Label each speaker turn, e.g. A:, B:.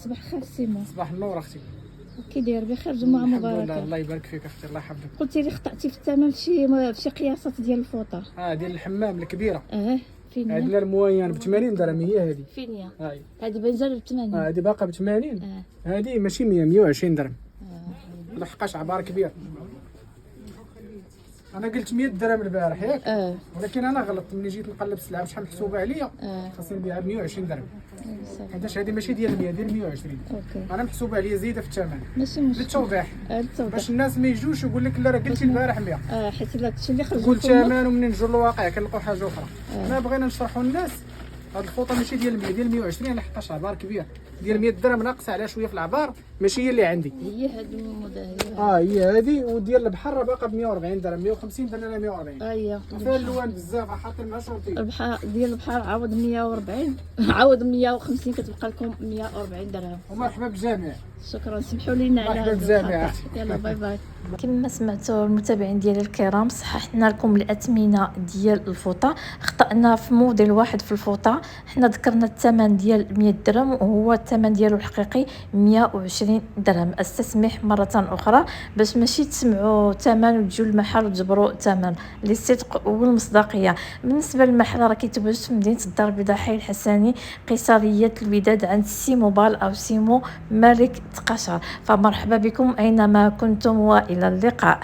A: صباح الخير سيمون.
B: صباح النور اختي.
A: كي داير؟ بخير، جمعه
B: الحمد لله،
A: مباركه.
B: الله يبارك فيك اختي، الله يحفظك.
A: قلتي لي خطأتي في الثمن في شي قياسات ديال الفوطه.
B: ديال الحمام الكبيره.
A: فين هي؟
B: عندنا الموين ب 80 درهم، هي هذه.
A: فين هي؟
B: هاي
A: هذه بنزل ب 80.
B: هذه باقا ب 80. هذه ماشي 100، 120 درهم. لحقاش عبار كبير. انا قلت 100 درهم البارح ياك. ولكن انا غلطت ملي جيت نقلب السلعه بشحال محسوبه عليا. خاصني نبيعها ب 120 درهم. حيتاش هذه ماشي ديال 100، ديال 120.
A: اوكي.
B: انا محسوبه عليا زايده في الثمن.
A: ماشي مشكل.
B: للتوضيح.
A: للتوضيح.
B: باش الناس ما يجوش يقول لك لا راه قلتي البارح 100.
A: حيت الا كنتي اللي خرج
B: قلت ثمن ومنين نجوا للواقع كنلقاو حاجه اخرى. ما بغينا نشرحوا للناس هاد الفوطه ماشي ديال 100، ديال 120، لحقاش عبار كبير. ديال 100 درهم ناقصه على شويه في العبار، ماشي هي اللي عندي.
A: هي هاد الموضه
B: هي هذه. وديال البحر راه باقا ب 140 درهم، 150 درنا 140.
A: هي
B: فيها اللوان بزاف، حاطين لها شروطين.
A: البحر ديال البحر عوض 140 عوض 150 كتبقى لكم 140 درهم.
B: ومرحبا بالجميع.
A: شكرا، سمحوا لينا على
B: مرحبا
A: هذا
B: بالجميع.
A: الخطأ. يلا باي باي.
C: كما سمعتوا المتابعين ديالي الكرام، صححنا لكم الاثمنه ديال الفوطه. خطأنا في موديل واحد في الفوطه، حنا ذكرنا الثمن ديال 100 درهم وهو الثمن ديالو الحقيقي 120 درهم. استسمح مره اخرى باش ماشي تسمعوا ثمن وتجوا للمحل وتجبروا ثمن، للصدق والمصداقيه. بالنسبه للمحل راه كيتواجد في مدينه الدار البيضاء، حي الحساني، قيصريه الوداد، عند سيمو بال او سيمو مالك تقشر. فمرحبا بكم اينما كنتم والى اللقاء.